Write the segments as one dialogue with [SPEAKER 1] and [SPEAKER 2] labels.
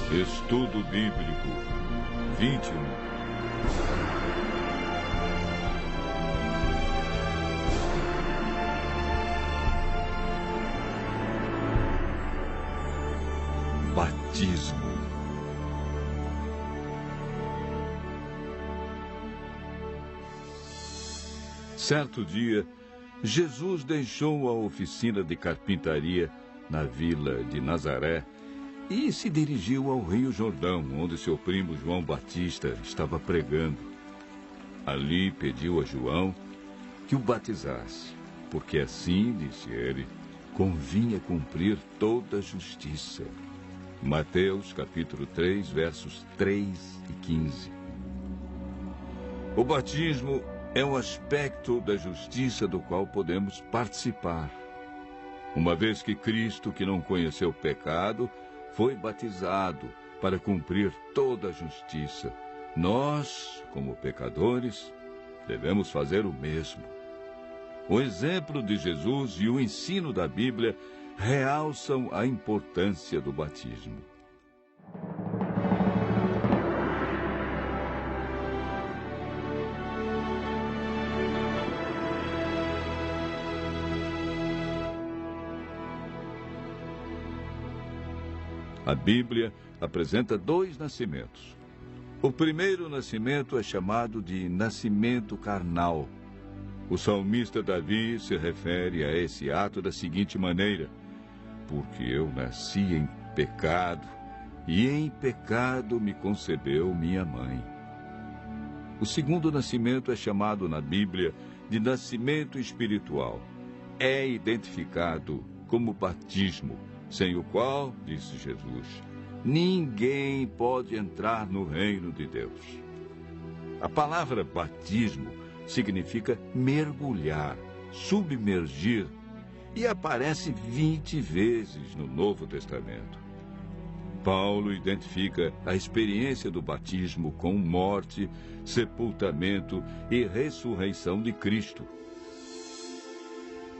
[SPEAKER 1] Estudo Bíblico 21. Batismo. Certo dia, Jesus deixou a oficina de carpintaria na vila de Nazaré e se dirigiu ao Rio Jordão, onde seu primo João Batista estava pregando. Ali pediu a João que o batizasse, porque assim, disse ele, convinha cumprir toda a justiça. Mateus, capítulo 3, versos 3 e 15. O batismo é um aspecto da justiça do qual podemos participar. Uma vez que Cristo, que não conheceu pecado, foi batizado para cumprir toda a justiça, nós, como pecadores, devemos fazer o mesmo. O exemplo de Jesus e o ensino da Bíblia realçam a importância do batismo. A Bíblia apresenta dois nascimentos. O primeiro nascimento é chamado de nascimento carnal. O salmista Davi se refere a esse ato da seguinte maneira: porque eu nasci em pecado, e em pecado me concebeu minha mãe. O segundo nascimento é chamado na Bíblia de nascimento espiritual. É identificado como batismo, sem o qual, disse Jesus, ninguém pode entrar no reino de Deus. A palavra batismo significa mergulhar, submergir, e aparece 20 vezes no Novo Testamento. Paulo identifica a experiência do batismo com morte, sepultamento e ressurreição de Cristo.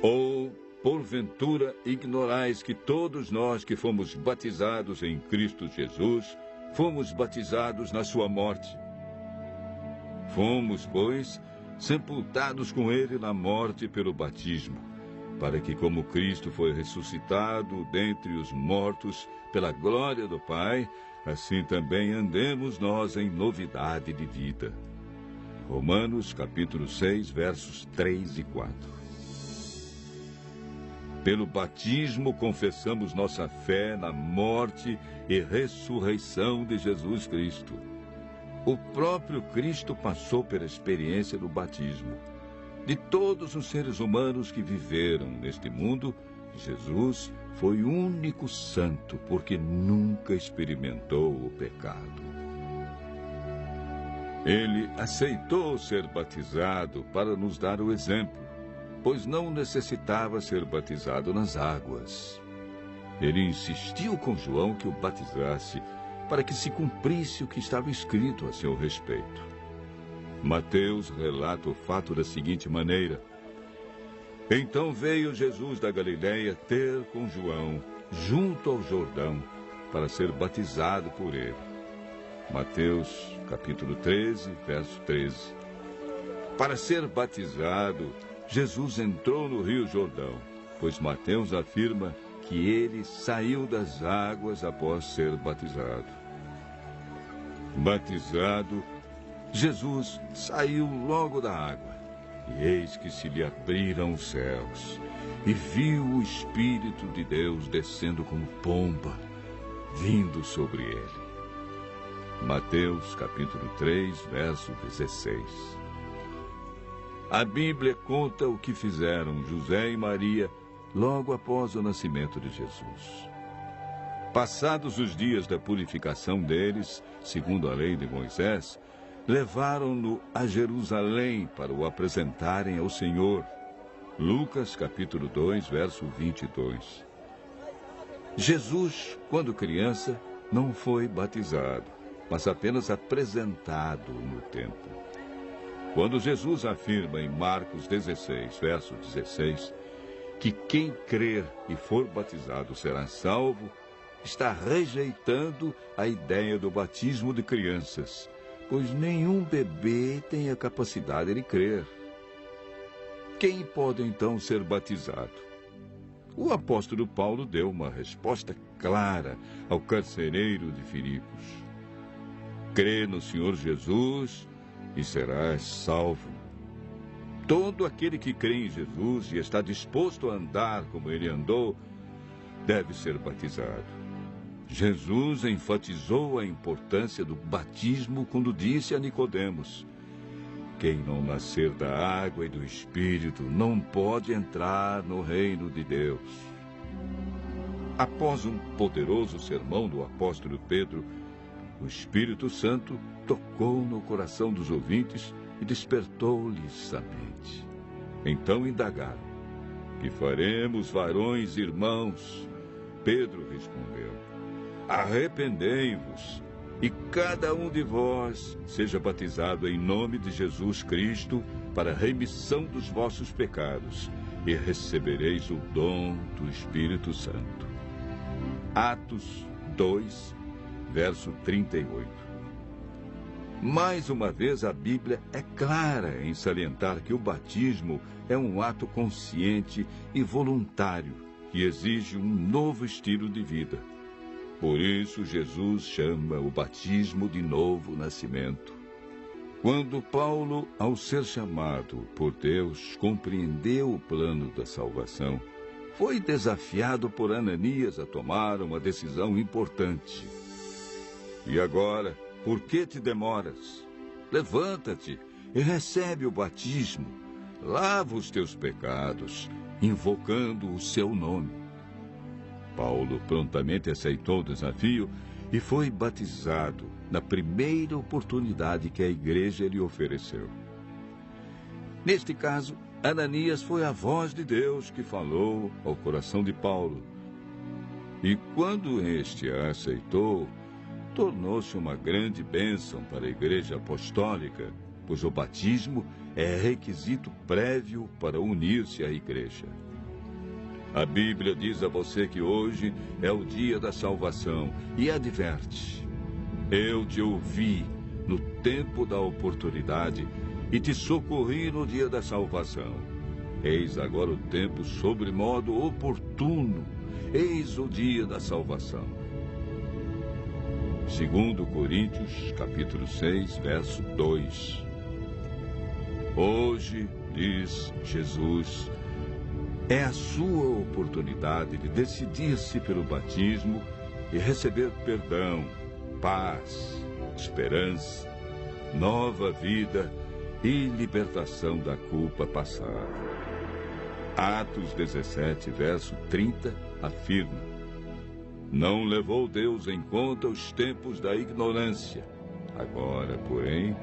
[SPEAKER 1] Ou porventura ignorais que todos nós que fomos batizados em Cristo Jesus, fomos batizados na sua morte. Fomos, pois, sepultados com ele na morte pelo batismo, para que, como Cristo foi ressuscitado dentre os mortos pela glória do Pai, assim também andemos nós em novidade de vida. Romanos, capítulo 6, versos 3 e 4. Pelo batismo, confessamos nossa fé na morte e ressurreição de Jesus Cristo. O próprio Cristo passou pela experiência do batismo. De todos os seres humanos que viveram neste mundo, Jesus foi o único santo, porque nunca experimentou o pecado. Ele aceitou ser batizado para nos dar o exemplo, pois não necessitava ser batizado nas águas. Ele insistiu com João que o batizasse, para que se cumprisse o que estava escrito a seu respeito. Mateus relata o fato da seguinte maneira: então veio Jesus da Galileia ter com João, junto ao Jordão, para ser batizado por ele. Mateus, capítulo 13, verso 13. Para ser batizado, Jesus entrou no Rio Jordão, pois Mateus afirma que ele saiu das águas após ser batizado. Batizado, Jesus saiu logo da água, e eis que se lhe abriram os céus, e viu o Espírito de Deus descendo como pomba, vindo sobre ele. Mateus, capítulo 3, verso 16. A Bíblia conta o que fizeram José e Maria logo após o nascimento de Jesus. Passados os dias da purificação deles, segundo a lei de Moisés, levaram-no a Jerusalém para o apresentarem ao Senhor. Lucas, capítulo 2, verso 22. Jesus, quando criança, não foi batizado, mas apenas apresentado no templo. Quando Jesus afirma em Marcos 16, verso 16, que quem crer e for batizado será salvo, está rejeitando a ideia do batismo de crianças, pois nenhum bebê tem a capacidade de crer. Quem pode então ser batizado? O apóstolo Paulo deu uma resposta clara ao carcereiro de Filipos: crê no Senhor Jesus e serás salvo. Todo aquele que crê em Jesus e está disposto a andar como ele andou, deve ser batizado. Jesus enfatizou a importância do batismo quando disse a Nicodemos: quem não nascer da água e do Espírito não pode entrar no reino de Deus. Após um poderoso sermão do apóstolo Pedro, o Espírito Santo tocou no coração dos ouvintes e despertou-lhes a mente. Então indagaram: que faremos, varões e irmãos? Pedro respondeu: arrependei-vos e cada um de vós seja batizado em nome de Jesus Cristo para a remissão dos vossos pecados, e recebereis o dom do Espírito Santo. Atos 2, verso 38. Mais uma vez, a Bíblia é clara em salientar que o batismo é um ato consciente e voluntário que exige um novo estilo de vida. Por isso, Jesus chama o batismo de novo nascimento. Quando Paulo, ao ser chamado por Deus, compreendeu o plano da salvação, foi desafiado por Ananias a tomar uma decisão importante. E agora, por que te demoras? Levanta-te e recebe o batismo. Lava os teus pecados, invocando o seu nome. Paulo prontamente aceitou o desafio e foi batizado na primeira oportunidade que a igreja lhe ofereceu. Neste caso, Ananias foi a voz de Deus que falou ao coração de Paulo. E quando este a aceitou, tornou-se uma grande bênção para a igreja apostólica, pois o batismo é requisito prévio para unir-se à igreja. A Bíblia diz a você que hoje é o dia da salvação e adverte: eu te ouvi no tempo da oportunidade e te socorri no dia da salvação. Eis agora o tempo sobremodo oportuno, eis o dia da salvação. 2 Coríntios, capítulo 6, verso 2. Hoje, diz Jesus, é a sua oportunidade de decidir-se pelo batismo e receber perdão, paz, esperança, nova vida e libertação da culpa passada. Atos 17, verso 30, afirma: não levou Deus em conta os tempos da ignorância. Agora, porém,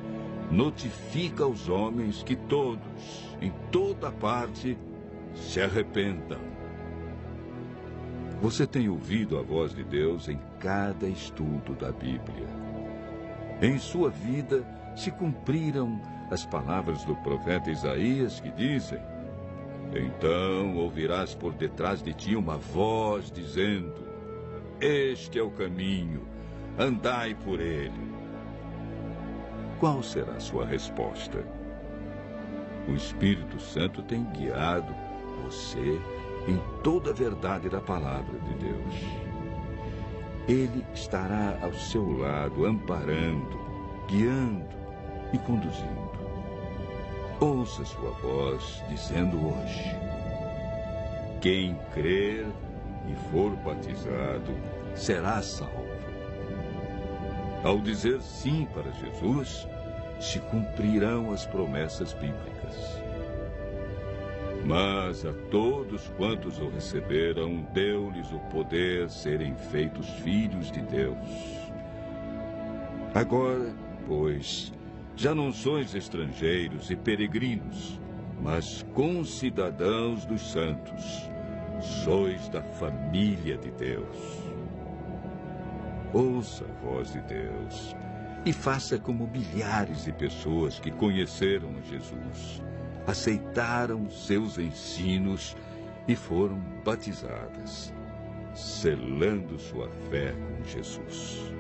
[SPEAKER 1] notifica aos homens que todos, em toda parte, se arrependam. Você tem ouvido a voz de Deus em cada estudo da Bíblia. Em sua vida se cumpriram as palavras do profeta Isaías que dizem: então ouvirás por detrás de ti uma voz dizendo: este é o caminho, andai por ele. Qual será a sua resposta? O Espírito Santo tem guiado você em toda a verdade da palavra de Deus. Ele estará ao seu lado, amparando, guiando e conduzindo. Ouça sua voz dizendo hoje: quem crer e for batizado será salvo. Ao dizer sim para Jesus, se cumprirão as promessas bíblicas. Mas a todos quantos o receberam, deu-lhes o poder serem feitos filhos de Deus. Agora, pois, já não sois estrangeiros e peregrinos, mas concidadãos dos santos. Sois da família de Deus. Ouça a voz de Deus e faça como milhares de pessoas que conheceram a Jesus, aceitaram seus ensinos e foram batizadas. selando sua fé com Jesus.